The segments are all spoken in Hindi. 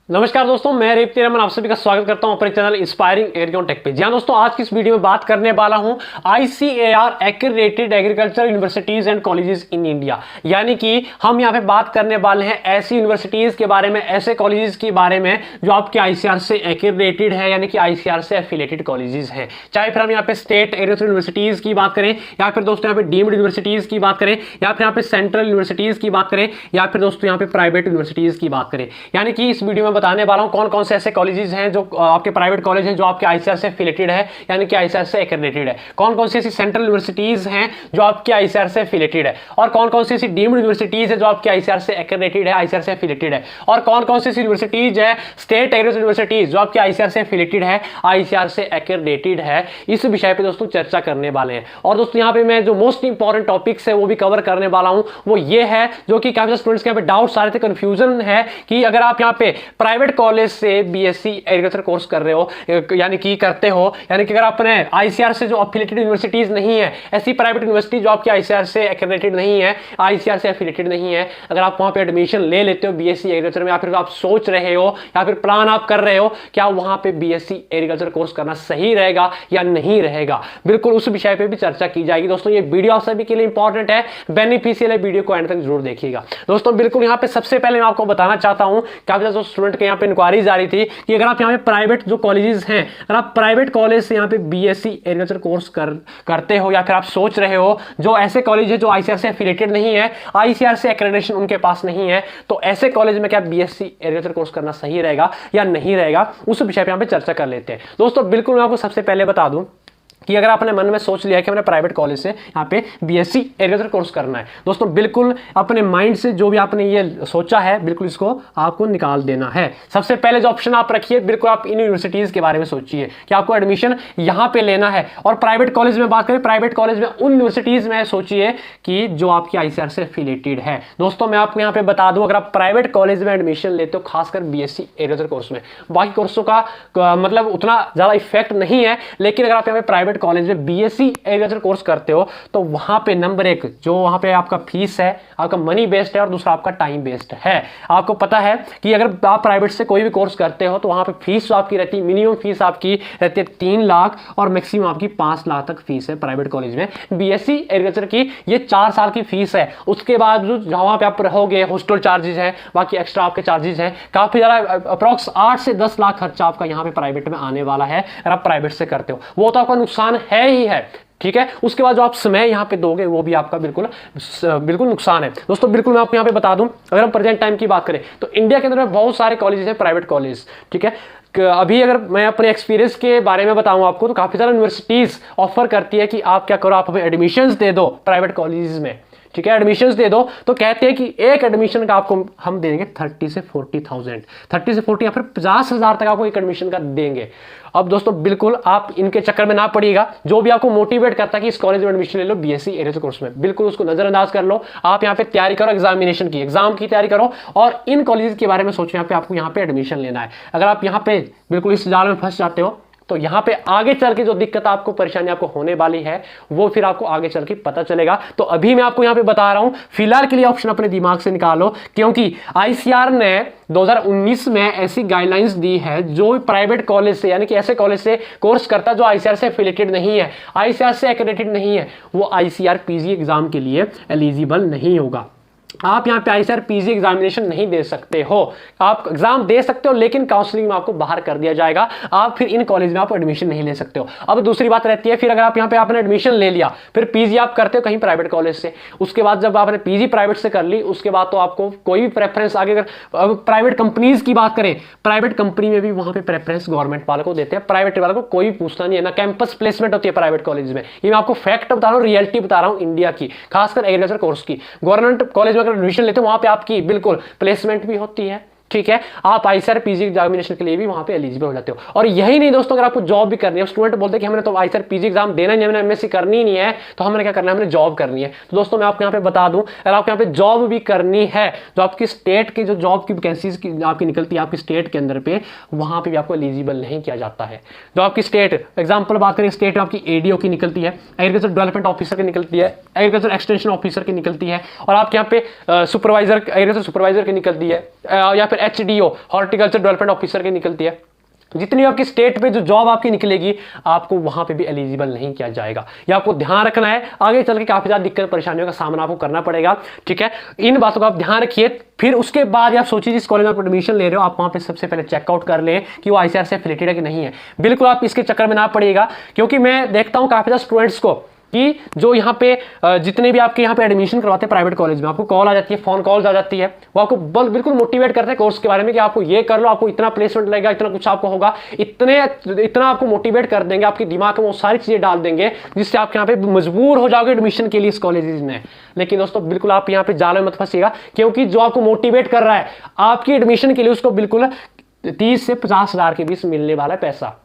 नमस्कार दोस्तों, मैं रेवती रमन आप सभी का स्वागत करता हूं अपने चैनल इंस्पायरिंग एग्रीकॉन टेक पे। जी हां दोस्तों, आज की इस वीडियो में बात करने वाला हूं ICAR accredited agriculture universities and colleges in India. यानी कि हम यहां पे बात करने वाले हैं ऐसी यूनिवर्सिटीज के बारे में, ऐसे कॉलेजेस के बारे में जो आपके आईसीएआर से एक्रेडिटेड है, यानी कि आईसीएआर से एफिलिएटेड कॉलेजेस हैं। चाहे फिर हम यहाँ पे स्टेट एग्रीकल्चर यूनिवर्सिटीज की बात करें, या फिर दोस्तों यहाँ पे डीम्ड यूनिवर्सिटीज की बात करें, या फिर यहाँ पे सेंट्रल यूनिवर्सिटीज की बात करें, या फिर दोस्तों यहाँ पे प्राइवेट यूनिवर्सिटीज की बात करें। यानी कि इस वीडियो में बताने वाला हूं कौन कौन से ऐसे कॉलेजेस हैं जो आपके प्राइवेट कॉलेज हैं जो आपके आईसीएआर से एफिलिएटेड है, यानी कि आईसीएआर से एक्रेडिटेड है। कौन कौन सी ऐसी सेंट्रल यूनिवर्सिटीज हैं जो आपके आईसीएआर से एफिलिएटेड है, और कौन कौन सी ऐसी डीम्ड यूनिवर्सिटीज है जो आपके आईसीएआर से एक्रेडिटेड है, आईसीएआर से एफिलिएटेड है, और कौन कौन सी ऐसी यूनिवर्सिटीज है स्टेट एग्रीकल्चर यूनिवर्सिटीज जो आपके आईसीएआर से एफिलिएटेड है, आईसीएआर से एक्रेडिटेड है। इस विषय पे दोस्तों चर्चा करने वाले हैं। और दोस्तों यहाँ पे मैं जो मोस्ट इंपॉर्टेंट टॉपिक्स है वो भी कवर करने वाला हूं। वो ये है जो कि काफी स्टूडेंट्स के यहाँ पे डाउट्स आ रहे थे, कंफ्यूजन है कि अगर आप यहाँ पे प्राइवेट कॉलेज से बीएससी एग्रीकल्चर कोर्स कर रहे हो, यानी कि करते हो, यानी कि अगर आपने आईसीएआर से जो एफिलिएटेड यूनिवर्सिटीज नहीं है, ऐसी प्राइवेट यूनिवर्सिटी जो आपकी आईसीएआर से एक्रेडिटेड नहीं है, आईसीएआर से एफिलिएटेड नहीं है, अगर आप वहां पे एडमिशन ले लेते हो बीएससी एग्रीकल्चर में, या फिर आप सोच रहे हो या फिर प्लान आप कर रहे हो क्या वहां पे बीएससी एग्रीकल्चर कोर्स करना सही रहेगा या नहीं रहेगा, बिल्कुल उस विषय पे भी चर्चा की जाएगी। दोस्तों ये वीडियो आप सभी के लिए इंपॉर्टेंट है, बेनिफिशियल है, वीडियो को एंड तक जरूर देखिएगा। दोस्तों बिल्कुल यहाँ पे सबसे पहले मैं आपको बताना चाहता हूँ, काफी सारे स्टूडेंट के यहाँ पे इंक्वायरीज आ रही थी कि अगर आप यहाँ पे प्राइवेट जो कॉलेजेस हैं, अगर आप प्राइवेट कॉलेज से यहाँ पे बीएससी एग्रीकल्चर कोर्स करते हो, या फिर आप सोच रहे हो जो ऐसे कॉलेज है जो आईसीएआर से एफिलिएटेड नहीं है, आईसीएआर से एक्रेडिटेशन उनके पास नहीं है, तो ऐसे कॉलेज में क्या बीएससी एग्रीकल्चर कोर्स करना सही रहेगा या नहीं रहेगा, उस विषय पे यहाँ पे चर्चा कर लेते हैं। दोस्तों बिल्कुल मैं आपको सबसे पहले बता दूं कि अगर आपने मन में सोच लिया कि मैंने प्राइवेट कॉलेज से यहाँ पे बीएससी एग्रीकल्चर कोर्स करना है, दोस्तों बिल्कुल अपने माइंड से जो भी आपने ये सोचा है बिल्कुल इसको आपको निकाल देना है। सबसे पहले जो ऑप्शन आप रखिए, बिल्कुल आप इन यूनिवर्सिटीज के बारे में सोचिए कि आपको एडमिशन यहाँ पे लेना है। और प्राइवेट कॉलेज में बात करें, प्राइवेट कॉलेज में उन यूनिवर्सिटीज में सोचिए कि जो आपकी आईसीएआर से एफिलिएटेड है। दोस्तों मैं आपको यहाँ पे बता दूं, अगर आप प्राइवेट कॉलेज में एडमिशन लेते हो, खासकर बीएससी एग्रीकल्चर कोर्स में, बाकी कोर्सों का मतलब उतना ज्यादा इफेक्ट नहीं है, लेकिन अगर आप यहाँ पे प्राइवेट कॉलेज में बीएससी एग्रीकल्चर कोर्स करते हो तो वहां पे नंबर एक जो वहां पे आपका फीस है, आपका मनी बेस्ड है, और दूसरा आपका टाइम बेस्ड है। आपको पता है कि अगर आप प्राइवेट से कोई भी कोर्स करते हो तो वहां पे फीस आपकी रहती है, मिनिमम फीस आपकी रहती है 3 लाख और मैक्सिमम आपकी 5 लाख तक फीस है प्राइवेट कॉलेज में। बीएससी एग्रीकल्चर की ये 4 साल की फीस है। उसके बाद जो वहां पे आप रहोगे, हॉस्टल चार्जेस है, बाकी एक्स्ट्रा आपके चार्जेस है, काफी ज्यादा अप्रॉक्स 8 से 10 लाख खर्चा आपका यहाँ पे प्राइवेट में आने वाला है अगर आप प्राइवेट से करते हो। वो तो आपका नुकसान है ही है, ठीक है। उसके बाद जो आप समय यहाँ पे दोगे वो भी आपका बिल्कुल नुकसान है। दोस्तों बिल्कुल मैं आपको यहाँ पे बता दूं, अगर हम प्रेजेंट टाइम की बात करें तो इंडिया के अंदर में बहुत सारे कॉलेजेस हैं, प्राइवेट कॉलेज, ठीक है। अभी अगर मैं अपने एक्सपीरियंस के बारे में बताऊं आपको तो काफी सारी यूनिवर्सिटीज ऑफर करती है कि आप क्या करो, आप हमें एडमिशंस दे दो प्राइवेट कॉलेजेस में, ठीक है, एडमिशंस दे दो। तो कहते हैं कि एक एडमिशन का आपको हम देंगे 30 से 40,000, 30 से 40 या फिर 50,000 तक आपको एक एडमिशन का देंगे। अब दोस्तों बिल्कुल आप इनके चक्कर में ना पड़िएगा। जो भी आपको मोटिवेट करता है कि इस कॉलेज में एडमिशन ले लो बीएससी एग्रीकल्चर कोर्स में, बिल्कुल उसको नजरअंदाज कर लो। आप यहाँ पे तैयारी करो, एग्जामिनेशन की, एग्जाम की तैयारी करो, और इन कॉलेज के बारे में सोचो यहाँ पे आपको यहाँ पे एडमिशन लेना है। अगर आप यहाँ पे बिल्कुल इस जाल में फंस जाते हो तो यहाँ पे आगे चल के जो दिक्कत आपको, परेशानी आपको होने वाली है वो फिर आपको आगे चल के पता चलेगा। तो अभी मैं आपको यहाँ पे बता रहा हूँ, फिलहाल के लिए ऑप्शन अपने दिमाग से निकालो, क्योंकि आईसीएआर ने 2019 में ऐसी गाइडलाइंस दी है जो प्राइवेट कॉलेज से, यानी कि ऐसे कॉलेज से कोर्स करता जो आईसीएआर से एफिलिएटेड नहीं है, आईसीएआर से एक्रेडिटेड नहीं है, वो आईसीएआर पीजी एग्जाम के लिए एलिजिबल नहीं होगा। आप यहाँ पे आईसीएआर पीजी एग्जामिनेशन नहीं दे सकते हो। आप एग्जाम दे सकते हो लेकिन काउंसलिंग में आपको बाहर कर दिया जाएगा, आप फिर इन कॉलेज में आप एडमिशन नहीं ले सकते हो। अब दूसरी बात रहती है, फिर अगर आप यहाँ पे आपने एडमिशन ले लिया, फिर पीजी आप करते हो कहीं प्राइवेट कॉलेज से, उसके बाद जब आपने पीजी प्राइवेट से कर ली, उसके बाद तो आपको कोई भी प्रेफरेंस आगे, अगर प्राइवेट कंपनीज की बात करें, प्राइवेट कंपनी में भी वहां पे प्रेफरेंस गवर्नमेंट वालों को देते हैं, प्राइवेट वालों को कोई पूछता नहीं है ना। कैंपस प्लेसमेंट होती है प्राइवेट कॉलेज में, ये मैं आपको फैक्ट बता रहा हूँ, रियलिटी बता रहा हूँ इंडिया की, खासकर एग्रीकल्चर कोर्स की। गवर्नमेंट कॉलेज में अगर एडमिशन लेते हो वहां पे आपकी बिल्कुल प्लेसमेंट भी होती है, ठीक है। आप आईसीएआर पीजी एग्जामिनेशन के लिए भी वहां पे एलिजिबल हो जाते हो। और यही नहीं दोस्तों, अगर आपको जॉब भी करनी है, स्टूडेंट बोलते हैं कि हमने तो आईसीएआर पीजी एग्जाम देना नहीं, हमने एमएससी करनी नहीं है, तो हमने क्या करना है, हमने जॉब करनी है। तो दोस्तों मैं आपको यहाँ पे बता दूं, अगर आपको यहाँ पे जॉब भी करनी है, जो आपकी स्टेट की जो जॉब की वैकेंसीज की आपकी निकलती है आपकी स्टेट के अंदर पे, वहां पे भी आपको एलिजिबल नहीं किया जाता है। जो आपकी स्टेट, एग्जाम्पल बात करें, स्टेट में आपकी एडीओ की निकलती है, एग्रीकल्चर डेवलपमेंट ऑफिसर की निकलती है, एग्रीकल्चर एक्सटेंशन ऑफिसर की निकलती है, और आपके यहाँ पे सुपरवाइजर, एग्रीकल्चर सुपरवाइजर की निकलती है, या फिर फिर HDO हॉर्टिकल्चर डेवलपमेंट ऑफिसर की निकलती है। जितनी आपकी स्टेट पे जो जॉब आपकी निकलेगी आपको वहां पे भी एलिजिबल नहीं किया जाएगा। ये आपको ध्यान रखना है, आगे चल के काफी ज्यादा दिक्कत परेशानियों का सामना आपको करना पड़ेगा। ठीक है, इन बातों का आप ध्यान रखिए। फिर उसके बाद आप सोचिए जिस कॉलेज में आप एडमिशन ले रहे हो आप वहां पे सबसे पहले चेकआउट कर लें कि वो ICAR से एफिलिएटेड है कि नहीं है। बिल्कुल आप इसके चक्कर में ना पड़िएगा, क्योंकि मैं देखता हूं काफी ज्यादा स्टूडेंट्स को कि जो यहाँ पे जितने भी आपके यहाँ पे एडमिशन करवाते हैं प्राइवेट कॉलेज में, आपको कॉल आ जाती है, फोन कॉल्स आ जाती है, वो आपको बिल्कुल मोटिवेट करते हैं कोर्स के बारे में कि आपको ये कर लो, आपको इतना प्लेसमेंट लगेगा, इतना कुछ आपको होगा, इतना आपको मोटिवेट कर देंगे, आपके दिमाग में वो सारी चीजें डाल देंगे जिससे आप यहाँ पे मजबूर हो जाओगे एडमिशन के लिए इस कॉलेजेस में। लेकिन दोस्तों बिल्कुल आप यहाँ पे जाल में मत फंसिएगा, क्योंकि जो आपको मोटिवेट कर रहा है आपकी एडमिशन के लिए उसको बिल्कुल 30 से 50 हजार के बीच मिलने वाला है पैसा।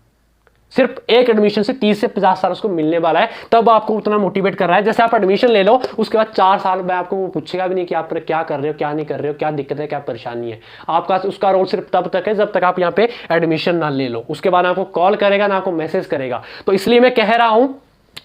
सिर्फ एक एडमिशन से 30 से 50 साल उसको मिलने वाला है, तब आपको उतना मोटिवेट कर रहा है। जैसे आप एडमिशन ले लो उसके बाद 4 साल में आपको वो पूछेगा भी नहीं कि आप क्या कर रहे हो, क्या नहीं कर रहे हो, क्या दिक्कत है, क्या परेशानी है। आपका उसका रोल सिर्फ तब तक है जब तक आप यहाँ पे एडमिशन ना ले लो, उसके बाद आपको कॉल करेगा ना आपको मैसेज करेगा। तो इसलिए मैं कह रहा हूं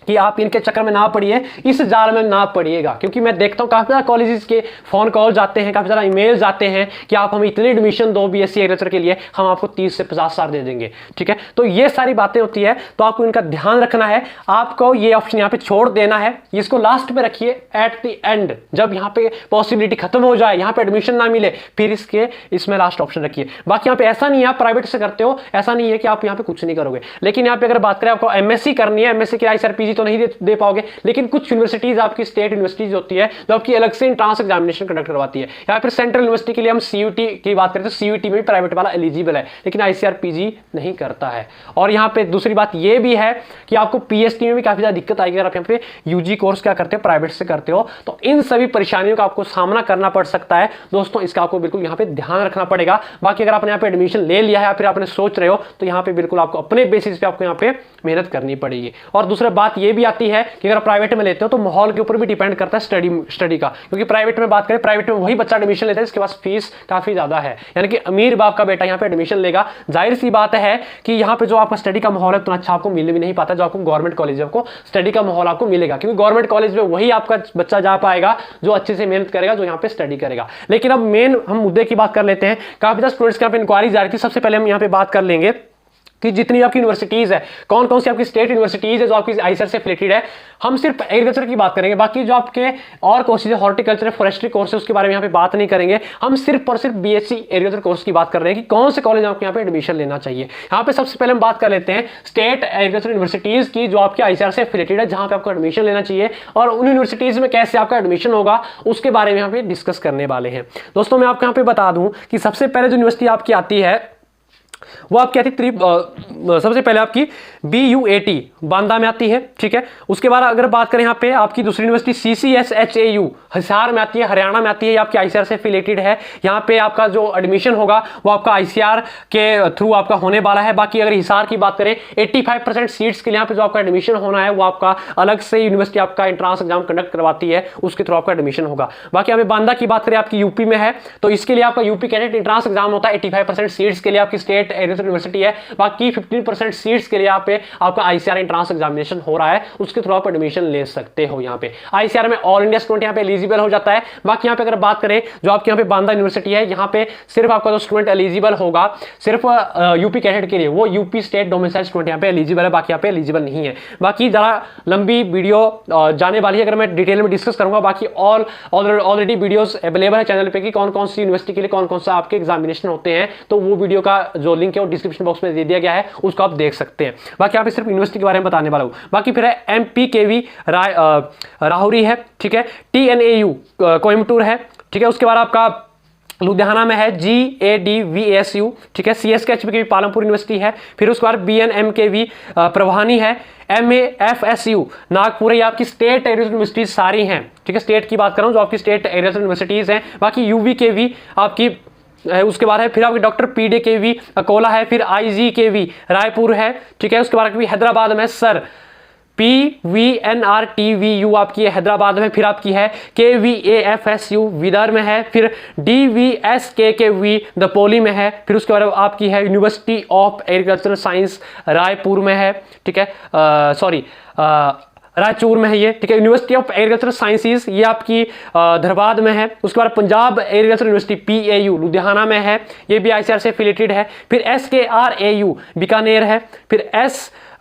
कि आप इनके चक्कर में ना पड़िए, इस जाल में ना पड़िएगा, क्योंकि मैं देखता हूं काफी ज्यादा कॉलेजेस के फोन कॉल जाते हैं, काफी ज्यादा ईमेल्स आते हैं कि आप हमें इतनी एडमिशन दो BSc एग्रीकल्चर के लिए, हम आपको 30 से 50 साल दे देंगे। ठीक है, तो ये सारी बातें होती है, तो आपको इनका ध्यान रखना है। आपको ये ऑप्शन यहाँ पे छोड़ देना है, इसको लास्ट पे रखिए, एट द एंड जब यहाँ पे पॉसिबिलिटी खत्म हो जाए, यहाँ पे एडमिशन ना मिले, फिर इसमें लास्ट ऑप्शन रखिए। बाकी यहाँ पे ऐसा नहीं है आप प्राइवेट से करते हो, ऐसा नहीं है कि आप यहाँ पे कुछ नहीं करोगे। लेकिन यहाँ पे अगर बात करें आपको MSc करनी है, MSc की ICAR PG तो नहीं दे पाओगे, लेकिन कुछ यूनिवर्सिटीज आपकी स्टेट यूनिवर्सिटीज होती है जो आपकी अलग से एंट्रेंस एग्जामिनेशन कंडक्ट करवाती है, या फिर सेंट्रल यूनिवर्सिटी के लिए हम CUT की बात करें तो CUT में भी प्राइवेट वाला एलिजिबल है, लेकिन ICAR PG नहीं करता है। और यहाँ पे दूसरी बात ये भी है कि आपको PhD में भी काफी ज्यादा दिक्कत आएगी अगर आप यहाँ पे UG कोर्स क्या करते हो, प्राइवेट से करते हो, तो इन सभी परेशानियों का आपको सामना करना पड़ सकता है। दोस्तों इसका आपको बिल्कुल यहाँ पे ध्यान रखना पड़ेगा। बाकी अगर आपने यहाँ पे एडमिशन ले लिया है या फिर आपने सोच रहे हो, तो यहाँ पे बिल्कुल आपको अपने बेसिस पे आपको यहाँ पे मेहनत करनी पड़ेगी। और दूसरी बात ये भी आती है कि अगर प्राइवेट में लेते हो तो माहौल के ऊपर भी डिपेंड करता है स्टडी का, क्योंकि प्राइवेट में बात करें, प्राइवेट में वही बच्चा एडमिशन लेता है जिसके पास फीस काफी ज्यादा है, यानी कि अमीर बाप का बेटा यहाँ पे एडमिशन लेगा। जाहिर सी बात है कि यहाँ पे जो आपका स्टडी का माहौल है उतना अच्छा आपको मिल भी नहीं पाता जो आपको गवर्नमेंट कॉलेज में स्टडी का माहौल आपको मिलेगा, क्योंकि गवर्नमेंट कॉलेज में वही आपका बच्चा जा पाएगा जो अच्छे से मेहनत करेगा, जो यहाँ पे स्टडी करेगा। लेकिन अब मेन हम मुद्दे की बात कर लेते हैं। काफी ज्यादा स्टूडेंट्स के यहाँ पे इंक्वायरी जा रही थी। सबसे पहले हम यहाँ पे बात कर लेंगे कि जितनी आपकी यूनिवर्सिटीज है, कौन कौन सी आपकी स्टेट यूनिवर्सिटीज है जो आपकी ICAR से एफिलिएटेड है। हम सिर्फ एग्रीकल्चर की बात करेंगे, बाकी जो आपके और कोर्सेज है, हॉर्टिकल्चर, फॉरेस्ट्री कोर्स है, उसके बारे में यहाँ पे बात नहीं करेंगे। हम सिर्फ और सिर्फ BSc एग्रीकल्चर कोर्स की बात कर रहे हैं कि कौन से कॉलेज आपको यहाँ पे एडमिशन लेना चाहिए। यहाँ पे सबसे पहले हम बात कर लेते हैं स्टेट एग्रीकल्चर यूनिवर्सिटीज की जो आपकी ICAR से एफिलिएटेड है, जहाँ पे आपको एडमिशन लेना चाहिए, और उन यूनिवर्सिटीज में कैसे आपका एडमिशन होगा उसके बारे में यहाँ पे डिस्कस करने वाले हैं। दोस्तों मैं आपको यहाँ पे बता दूं कि सबसे पहले जो यूनिवर्सिटी आपकी आती है वो आपकी आती है सबसे पहले आपकी BUAT बांदा में आती है। ठीक है, उसके बाद अगर बात करें यहाँ पे आपकी दूसरी यूनिवर्सिटी CCSHAU हिसार में आती है, हरियाणा में आती है, ये आपकी ICAR से एफिलिएटेड है। यहाँ पे आपका जो एडमिशन होगा वो आपका ICAR के थ्रू आपका होने वाला है। बाकी अगर हिसार की बात करें 85% सीट्स के लिए यहाँ पे जो आपका एडमिशन होना है वो आपका अलग से यूनिवर्सिटी आपका एंट्रेंस एग्जाम कंडक्ट करवाती है, उसके थ्रू आपका एडमिशन होगा। बाकी यहाँ पे बांदा की बात करें आपकी यूपी में है, तो इसके लिए आपका यूपी कैडेट एंट्रेंस एग्जाम होता है। 85% सीट्स के लिए आपकी स्टेट एग्रीकल्चर यूनिवर्सिटी है। बाकी 15% सीट्स के लिए यहाँ पे आपका ICAR एंट्रेंस एग्जामिनेशन हो रहा है, उसके थ्रू आप एडमिशन ले सकते हो। यहाँ पे ICAR में ऑल इंडिया स्टूडेंट यहाँ पे एलिजिबल हो जाता है। बाकी यहाँ पे अगर बात करें जो आपके यहाँ पे बांदा यूनिवर्सिटी है, यहाँ पे सिर्फ आपका जो स्टूडेंट एलिजिबल होगा सिर्फ यूपी कैडेट के लिए, वो यूपी स्टेट डोमिसाइल स्टूडेंट यहाँ पे एलिजिबल है, बाकी यहाँ पे एलिजिबल नहीं है। बाकी जरा लंबी वीडियो जाने वाली है, अगर मैं डिटेल में डिस्कस करूंगा। बाकी ऑलरेडी वीडियोस अवेलेबल है चैनल पे कि कौन कौन सी यूनिवर्सिटी के लिए कौन कौन सा आपके एग्जामिनेशन होते हैं, तो वो वीडियो का जो लिंक है वो डिस्क्रिप्शन बॉक्स में दे दिया गया है, उसको आप देख सकते हैं। बाकी यहाँ पे सिर्फ यूनिवर्सिटी के बारे में बताने वाला हूँ। बाकी फिर है MPKV राहुरी है, ठीक है, TNAU कोयम्बटूर है, ठीक है, उसके बाद आपका लुधियाना में है GADVASU, ठीक है, CSKHPKV पालमपुर यूनिवर्सिटी है, फिर उसके बाद BNMKV प्रभानी है, MAFSU नागपुर है। आपकी स्टेट एग्रीकल्चर यूनिवर्सिटीज सारी हैं, ठीक है, स्टेट की बात कर रहा हूँ जो आपकी स्टेट एग्रीकल्चर यूनिवर्सिटीज हैं। बाकी UVKV आपकी उसके बाद है, फिर आपकी डॉक्टर PDKV अकोला है, फिर IGKV रायपुर है, ठीक है, उसके बाद हैदराबाद में सर PVNRTVU आपकी है हैदराबाद में, फिर आपकी है KVAFSU विदर्भ में है, फिर DVSKKV दपोली में है, फिर उसके बाद आपकी है university of agricultural science Raipur में है, ठीक है, रायचूर में है ये, ठीक है। यूनिवर्सिटी ऑफ एग्रीकल्चर साइंसेज ये आपकी धनबाद में है। उसके बाद Punjab agriculture university PAU Ludhiana में है, ये भी ICAR से एफिलेटेड है। फिर SKRAU बीकानेर है।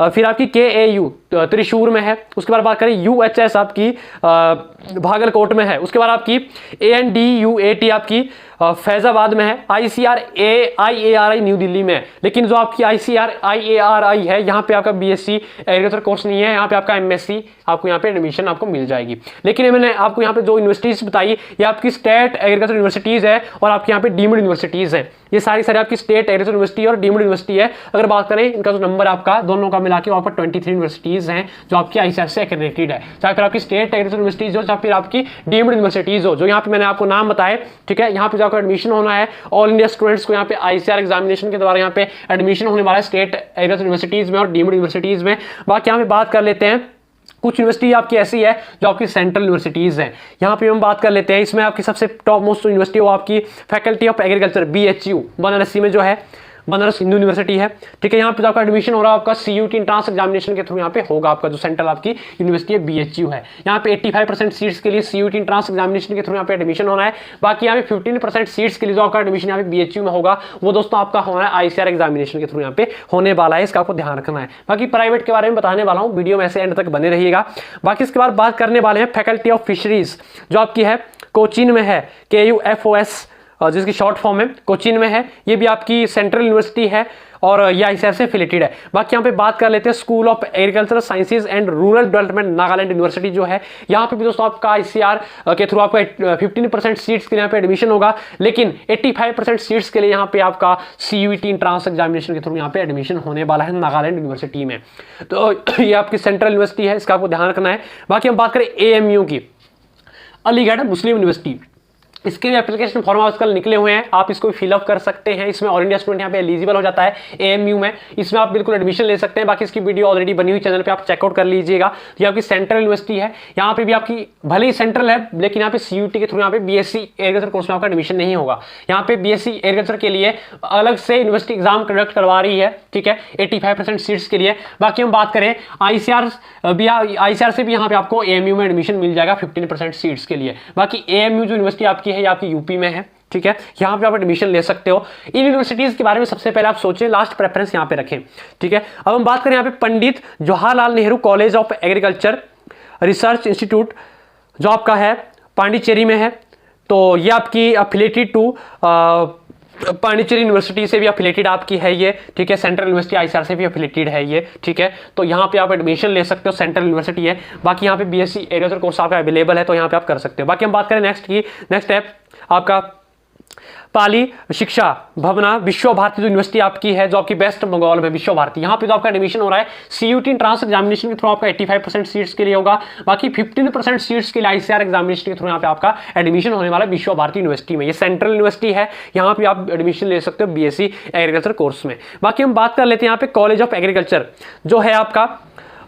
फिर आपकी KAU त्रिशूर में है। उसके बाद बात करें UHS आपकी भागलकोट में है। उसके बाद आपकी ANDUAT आपकी फैजाबाद में है। ICRAI न्यू दिल्ली में है। लेकिन जो आपकी ICRAI है यहाँ पे आपका BSc एग्रीकल्चर कोर्स नहीं है, यहाँ पे आपका MSc आपको यहाँ पे एडमिशन आपको मिल जाएगी। लेकिन मैंने आपको यहाँ पे जो यूनिवर्सिटीज बताई ये आपकी स्टेट एग्रीकल्चर यूनिवर्सिटीज है और आपके यहाँ पे डीम्ड यूनिवर्सिटीज है। ये सारी आपकी स्टेट एग्रीकल्चर यूनिवर्सिटी और डीम्ड यूनिवर्सिटी है। अगर बात करें इनका जो नंबर आपका दोनों का मिला के वहाँ पर 23 यूनिवर्सिटीज हैं जो आपकी ICAR से एक्रेडिटेड है, चाहे फिर आपकी स्टेट एग्रीकल्चर यूनिवर्सिटीज हो चाहे फिर आपकी डीम्ड यूनिवर्सिटीज हो। जो यहाँ पे मैंने आपको नाम बताए, ठीक है, यहाँ पे आपको एडमिशन होना है। ऑल इंडिया स्टूडेंट्स को यहाँ पे ICAR एग्जामिनेशन के द्वारा यहाँ पे एडमिशन होने वाला है स्टेट एग्रीकल्चर यूनिवर्सिटीज में और डीम्ड यूनिवर्सिटीज में। बाकी यहाँ पे बात कर लेते हैं कुछ यूनिवर्सिटी आपकी ऐसी है जो आपकी सेंट्रल यूनिवर्सिटीज हैं। यहाँ पे हम बात कर लेते हैं, इसमें आपकी सबसे टॉप मोस्ट यूनिवर्सिटी वो आपकी faculty of agriculture BHU Banarasi में जो है बनारस हिंदू यूनिवर्सिटी है, ठीक है। यहाँ पे जो आपका एडमिशन हो रहा है आपका CUT इंट्रांस एग्जामिनेशन के थ्रू यहाँ पे होगा। आपका जो सेंट्रल आपकी यूनिवर्सिटी है BHU है, यहाँ पे 85% सीट्स के लिए CUT इंट्रांस एग्जामिनेशन के थ्रू यहाँ पे एडमिशन होना है। बाकी यहाँ पे 15% सीट्स के लिए जो आपका एडमिशन यहाँ पे BHU में होगा वो दोस्तों आपका होना है ICAR एग्जामिनेशन के थ्रू यहाँ पे होने वाला है, इसका आपको ध्यान रखना है। बाकी प्राइवेट के बारे में बताने वाला हूँ, वीडियो में ऐसे एंड तक बने रहिएगा। बाकी इसके बाद बात करने वाले हैं फैकल्टी ऑफ फिशरीज जो आपकी है कोचीन में है, KUFOS जिसकी शॉर्ट फॉर्म है, कोचीन में है। ये भी आपकी सेंट्रल यूनिवर्सिटी है और ये ICAR से एफिलेटेड है। बाकी यहाँ पे बात कर लेते हैं school of agricultural sciences and rural development Nagaland university जो है, यहाँ पे भी दोस्तों आपका ICAR के थ्रू आपका 15% सीट्स के लिए यहाँ पे एडमिशन होगा। लेकिन 85% सीट्स के लिए यहाँ पे आपका CUT इंट्रांस एग्जामिनेशन के थ्रू यहाँ पे एडमिशन होने वाला है नागालैंड यूनिवर्सिटी में। तो ये आपकी सेंट्रल यूनिवर्सिटी है, इसका आपको ध्यान रखना है। बाकी हम बात करें AMU की, अलीगढ़ मुस्लिम यूनिवर्सिटी, इसके भी एप्लीकेशन फॉर्म आजकल निकले हुए हैं, आप इसको फिलअप कर सकते हैं। इसमें ऑल इंडिया स्टूडेंट यहाँ पे एलिजिबल हो जाता है AMU में, इसमें आप बिल्कुल एडमिशन ले सकते हैं। बाकी इसकी वीडियो ऑलरेडी बनी हुई चैनल पे आप चेकआउट कर लीजिएगा। ये आपकी सेंट्रल यूनिवर्सिटी है, यहाँ पे भी आपकी भले ही सेंट्रल है लेकिन यहाँ पे CUT के थ्रू यहाँ पे BSc एग्रीकल्चर कोर्स में आपका एडमिशन नहीं होगा। यहाँ पे BSc एग्रीकल्चर के लिए अलग से यूनिवर्सिटी एग्जाम कंडक्ट करवा रही है, ठीक है, 85% सीट्स के लिए। बाकी हम बात करें ICAR से भी यहाँ पे आपको AMU में एडमिशन मिल जाएगा 15% सीट्स के लिए। बाकी AMU जो यूनिवर्सिटी आपकी है ये आपकी यूपी में है, ठीक है, यहाँ पे आप एडमिशन ले सकते हो। इन यूनिवर्सिटीज के बारे में सबसे पहले आप सोचें, लास्ट प्रेफरेंस यहाँ पे रखें, ठीक है। अब हम बात करें यहाँ पे Pandit Jawaharlal Nehru college of agriculture research institute जो आपका है पांडिचेरी में है। तो ये आपकी अफिलेटेड टू पांडिचेरी यूनिवर्सिटी से भी अफिलेटेड आपकी है ये, ठीक है। सेंट्रल यूनिवर्सिटी ICAR से भी अफिलेटेड है ये, ठीक है। तो यहाँ पे आप एडमिशन ले सकते हो, सेंट्रल यूनिवर्सिटी है। बाकी यहाँ पे BSc एग्रीकल्चर कोर्स आपका अवेलेबल है, तो यहाँ पे आप कर सकते हो। बाकी हम बात करें नेक्स्ट है आपका पाली शिक्षा भवना विश्व भारती यूनिवर्सिटी आपकी है जो आपकी वेस्ट बंगाल में विश्व भारती, यहाँ पे तो आपका एडमिशन हो रहा है CUT इंट्रांस एग्जामिनेशन के थ्रू आपका 85% सीट्स के लिए होगा। बाकी 15% सीट्स के लिए ICAR एग्जामिनेशन के थ्रू यहाँ पे आपका एडमिशन होने वाला है विश्व भारती यूनिवर्सिटी में। ये सेंट्रल यूनिवर्सिटी है, यहाँ पे आप एडमिशन ले सकते हो BSc एग्रीकल्चर कोर्स में। बाकी हम बात कर लेते हैं यहाँ पे कॉलेज ऑफ एग्रीकल्चर जो है आपका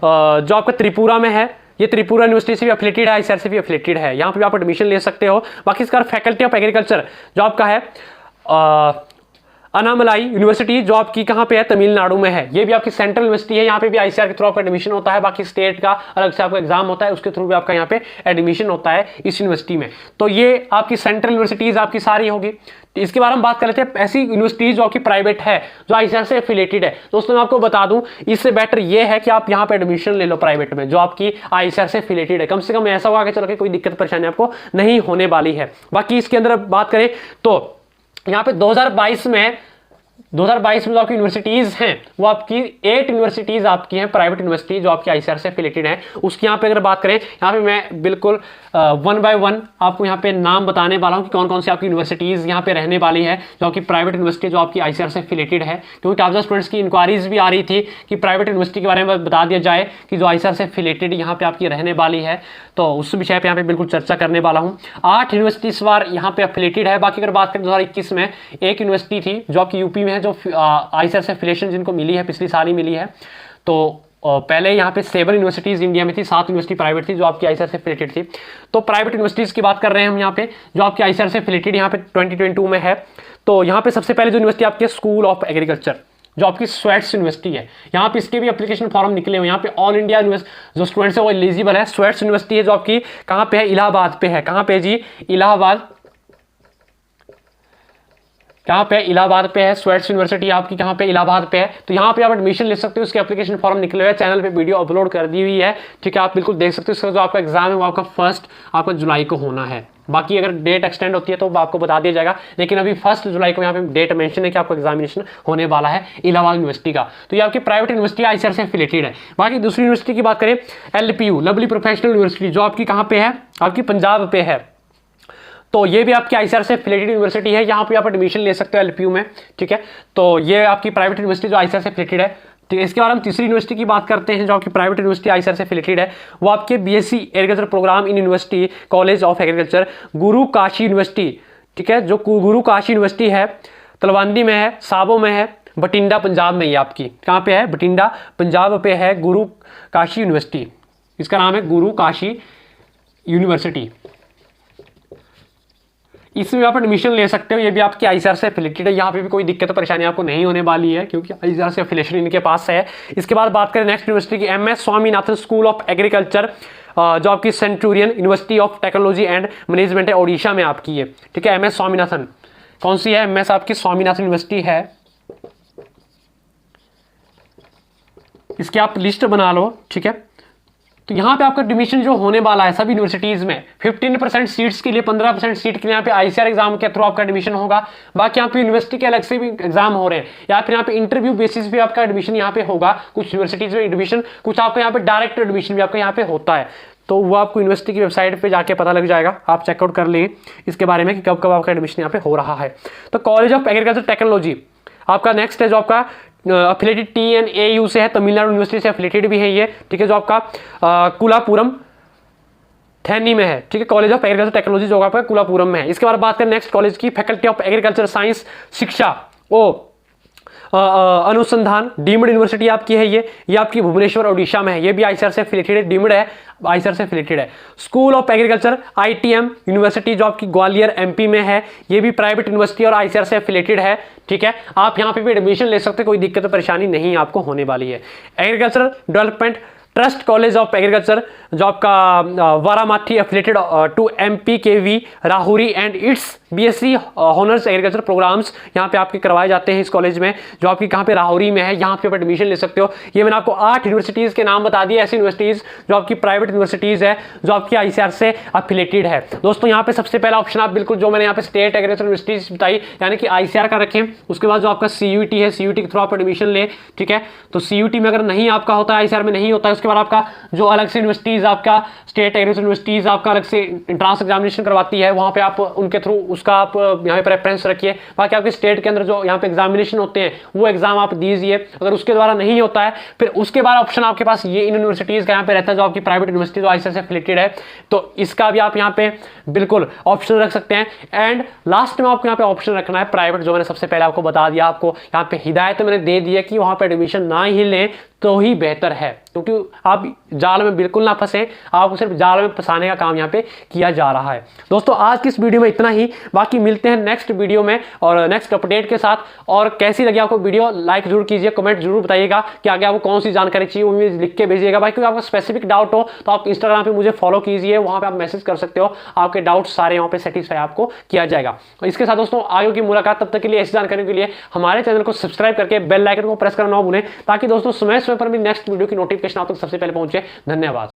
जो आपका त्रिपुरा में है, ये त्रिपुरा यूनिवर्सिटी से भी एफिलेटेड है, ICAR से भी एफिलेटेड है, यहाँ पे भी आप एडमिशन ले सकते हो। बाकी इसका फैकल्टी ऑफ एग्रीकल्चर जो आपका है अनामलाई यूनिवर्सिटी जो आपकी कहाँ पे है, तमिलनाडु में है। ये भी आपकी सेंट्रल यूनिवर्सिटी है, यहाँ पे भी ICAR के थ्रू आपका एडमिशन होता है। बाकी स्टेट का अलग से आपका एग्जाम होता है, उसके थ्रू भी आपका यहाँ पे एडमिशन होता है इस यूनिवर्सिटी में। तो ये आपकी सेंट्रल यूनिवर्सिटीज आपकी सारी होगी। तो इसके बारे में बात कर लेते हैं ऐसी यूनिवर्सिटीज जो आपकी प्राइवेट है जो ICAR से एफिलेटेड है। दोस्तों मैं आपको बता दूं इससे बेटर ये है कि आप यहाँ पे एडमिशन ले लो प्राइवेट में जो आपकी ICAR से एफिलेटेड है, कम से कम ऐसा होगा कि चलो कि कोई दिक्कत परेशानी आपको नहीं होने वाली है। बाकी इसके अंदर बात करें तो यहाँ पे 2022 में जो आपकी यूनिवर्सिटीज हैं वो आपकी 8 यूनिवर्सिटीज आपकी हैं प्राइवेट यूनिवर्सिटी जो आपकी ICAR से एफिलेटेड है। उसकी यहाँ पे अगर बात करें, यहाँ पे मैं बिल्कुल 1 बाय 1 आपको यहाँ पे नाम बताने वाला हूँ कि कौन कौन सी आपकी यूनिवर्सिटीज यहाँ पे रहने वाली है जो आपकी प्राइवेट यूनिवर्सिटी जो आपकी ICAR से एफिलेटेड है। क्योंकि काफी स्टूडेंट्स की इंक्वायरीज भी आ रही थी कि प्राइवेट यूनिवर्सिटी के बारे में बता दिया जाए कि जो ICAR से एफिलेटेड यहाँ पे आपकी रहने वाली है, तो उस विषय पे यहाँ पे बिल्कुल चर्चा करने वाला हूँ। 8 यूनिवर्सिटी इस बार यहाँ पे एफिलेटेड है। बाकी अगर बात करें 2021 में एक यूनिवर्सिटी थी जो आपकी यूपी में है जो ICAR से एफिलिएशन जिनको मिली है, पिछली साल ही मिली है। तो पहले यहाँ पे 7 यूनिवर्सिटीज इंडिया में थी, 7 यूनिवर्सिटी प्राइवेट थी जो आपकी ICAR से एफिलेटेड थी। तो प्राइवेट यूनिवर्सिटीज की बात कर रहे हैं हम यहाँ पे जो आपकी ICAR से एफिलेटेड यहाँ पे 2022 में है। तो यहाँ पे सबसे पहले जो यूनिवर्सिटी आपकी स्कूल ऑफ एग्रीकल्चर जो आपकी स्वेट्स यूनिवर्सिटी है, यहाँ पे इसके भी एप्लीकेशन फॉर्म निकले हुए हैं। यहाँ पे ऑल इंडिया जो स्टूडेंट्स है वो एलिजिबल है। स्वेट्स यूनिवर्सिटी है जो आपकी कहाँ पे है, इलाहाबाद पे है। कहाँ पे जी, इलाहाबाद, कहाँ पे, इलाहाबाद पे है। स्वेट्स यूनिवर्सिटी आपकी कहाँ पे, इलाहाबाद पे है। तो यहाँ पे आप एडमिशन ले सकते हो। उसके एप्लीकेशन फॉर्म निकले हुए हैं, चैनल पे वीडियो अपलोड कर दी हुई है, ठीक है, आप बिल्कुल देख सकते हो। इसका जो आपका एग्जाम है वो आपका 1 जुलाई को होना है। बाकी अगर डेट एक्सटेंड होती है तो आपको बता दिया जाएगा, लेकिन अभी 1 जुलाई को यहाँ पे डेट मेंशन है कि आपको एग्जामिनेशन होने वाला है इलाहाबाद यूनिवर्सिटी का। तो ये आपकी प्राइवेट यूनिवर्सिटी आईसीआर से एफिलेटेड है। बाकी दूसरी यूनिवर्सिटी की बात करें, एलपीयू, लवली प्रोफेशनल यूनिवर्सिटी, जो आपकी कहाँ पे है, आपकी पंजाब पे है। तो ये भी आपकी आईसीआर से एफिलेटेड यूनिवर्सिटी है। यहाँ पे आप एडमिशन ले सकते हो एलपीयू में, ठीक है। तो ये आपकी प्राइवेट यूनिवर्सिटी जो आईसीआर से एफिलेटेड है, ठीक है। इसके बाद हम तीसरी यूनिवर्सिटी की बात करते हैं जो आपकी प्राइवेट यूनिवर्सिटी आईसीआर से एफिलेटेड है। वो आपके BSc agriculture programme in university college of agriculture, Guru Kashi university, ठीक है। जो गुरु काशी यूनिवर्सिटी है, तलवंडी में है, साबो में है, बठिंडा पंजाब में। ये आपकी कहाँ पे है, बठिंडा पंजाब पे है गुरु काशी यूनिवर्सिटी। इसका नाम है गुरु काशी यूनिवर्सिटी। इसमें आप एडमिशन ले सकते हो। ये भी आपकी आईसीआर से एफिलेटेड है। यहाँ पे भी कोई दिक्कत परेशानी आपको नहीं होने वाली है, क्योंकि आईसीआर से एफिलेशन इनके पास है। इसके बाद बात करें नेक्स्ट यूनिवर्सिटी की, MS Swaminathan school of agriculture, जो आपकी Centurion university of technology and management है, ओडिशा में आपकी है, ठीक है। एमएस स्वामीनाथन कौन सी है, एमएस आपकी स्वामीनाथन यूनिवर्सिटी है। इसकी आप लिस्ट बना लो, ठीक है। तो यहाँ पे आपका एडमिशन जो होने वाला है सभी यूनिवर्सिटीज़ में 15% सीट्स के लिए, 15% सीट के लिए यहाँ पे आईसीआर एग्जाम के थ्रू आपका एडमिशन होगा। बाकी यहाँ पे यूनिवर्सिटी के अलग से भी एग्जाम हो रहे हैं, या फिर यहाँ पे इंटरव्यू बेसिस पे आपका एडमिशन यहाँ पे होगा। कुछ यूनिवर्सिटीज़ में एडमिशन, कुछ आपका यहाँ पे डायरेक्ट एडमिशन भी आपका यहाँ पे होता है। तो वो आपको यूनिवर्सिटी की वेबसाइट पे जाके पता लग जाएगा, आप चेकआउट कर लें इसके बारे में कि कब कब आपका एडमिशन यहाँ पे हो रहा है। तो कॉलेज ऑफ एग्रीकल्चर टेक्नोलॉजी आपका नेक्स्ट है, जो आपका अफिलेटेड TNAU से है, तमिलनाडु यूनिवर्सिटी से अफिलेटेड भी है ये, ठीक है। जो आपका कुलापुरम थैनी में है, ठीक है। कॉलेज ऑफ एग्रीकल्चर टेक्नोलॉजी जो आपका कुलापुरम में है। इसके बाद बात करें नेक्स्ट कॉलेज की, फैकल्टी ऑफ एग्रीकल्चर साइंस शिक्षा ओ अनुसंधान, डीम्ड यूनिवर्सिटी आपकी है ये आपकी भुवनेश्वर ओडिशा में है। ये भी आईसीआर से एफिलेटेड है, डीम्ड है, आईसीआर से एफिलेटेड है। School of agriculture ITM university जो आपकी ग्वालियर MP में है, ये भी प्राइवेट यूनिवर्सिटी और आईसीआर से एफिलेटेड है, ठीक है। आप यहाँ पे भी एडमिशन ले सकते हैं, कोई दिक्कत परेशानी नहीं आपको होने वाली है। Agriculture development trust college of agriculture जो आपका Baramati affiliated to MPKV Rahuri and its BSc honours agriculture programmes यहाँ पे आपके करवाए जाते हैं इस कॉलेज में, जो आपकी कहाँ पे राहुरी में है। यहाँ पे आप एडमिशन ले सकते हो। ये मैंने आपको 8 यूनिवर्सिटीज़ के नाम बता दिए, ऐसी यूनिवर्सिटीज़ जो आपकी प्राइवेट यूनिवर्सिटीज़ है, जो आपकी आईसीआर से एफिलेटेड है। दोस्तों यहाँ पे सबसे पहला ऑप्शन आप बिल्कुल जो मैंने यहाँ पे स्टेट एग्रीकल्चर यूनिवर्सिटीज़ बताई, यानी कि आईसीआर का रखें। उसके बाद जो आपका CUET है, CUET के थ्रू आप एडमिशन ले, ठीक है। तो CUET में अगर नहीं आपका होता है, आईसीआर में नहीं होता है, उसके बाद आपका जो अलग से यूनिवर्सिटीज़ आपका स्टेट एग्रीकल्चर यूनिवर्सिटीज़ आपका अलग से एंट्रेंस एग्जामिनेशन करवाती है, वहाँ पे आप उनके थ्रू उसका आप यहाँ पे प्रेफरेंस रखिए। बाकी आपके स्टेट के अंदर जो यहाँ पे एग्जामिनेशन होते हैं वो एग्जाम आप दीजिए। अगर उसके द्वारा नहीं होता है, फिर उसके बाद ऑप्शन आपके पास ये इन यूनिवर्सिटीज़ का यहाँ पे रहता है, जो आपकी प्राइवेट यूनिवर्सिटी जो आईसीआर से एफिलेटेड है, तो इसका भी आप यहाँ पे बिल्कुल ऑप्शन रख सकते हैं। एंड लास्ट में आपको यहाँ पे ऑप्शन रखना है प्राइवेट, जो मैंने सबसे पहले आपको बता दिया। आपको यहाँ पे हिदायत मैंने दे दी है कि वहाँ पे एडमिशन ना ही लें तो ही बेहतर है, क्योंकि आप जाल में बिल्कुल ना फंसे, आपको सिर्फ जाल में फंसाने का काम यहाँ पे किया जा रहा है। दोस्तों आज की इस वीडियो में इतना ही, बाकी मिलते हैं नेक्स्ट वीडियो में और नेक्स्ट अपडेट के साथ। और कैसी लगी आपको वीडियो, लाइक जरूर कीजिए, कमेंट जरूर बताइएगा कि आगे आपको कौन सी जानकारी चाहिए, वो मुझे लिख के भेजिएगा भाई। क्योंकि आपको स्पेसिफिक डाउट हो तो आप इंस्टाग्राम पे मुझे फॉलो कीजिए, वहाँ पे आप मैसेज कर सकते हो, आपके डाउट सारे वहाँ पे सेटिस्फाई आपको किया जाएगा। इसके साथ दोस्तों आगे की मुलाकात, तब तक के लिए ऐसी जानकारी के लिए हमारे चैनल को सब्सक्राइब करके बेल आइकन को प्रेस करना ना भूलें, ताकि दोस्तों समय समय पर भी नेक्स्ट वीडियो की नोटिफिकेशन आप तक सबसे पहले पहुंचे। धन्यवाद।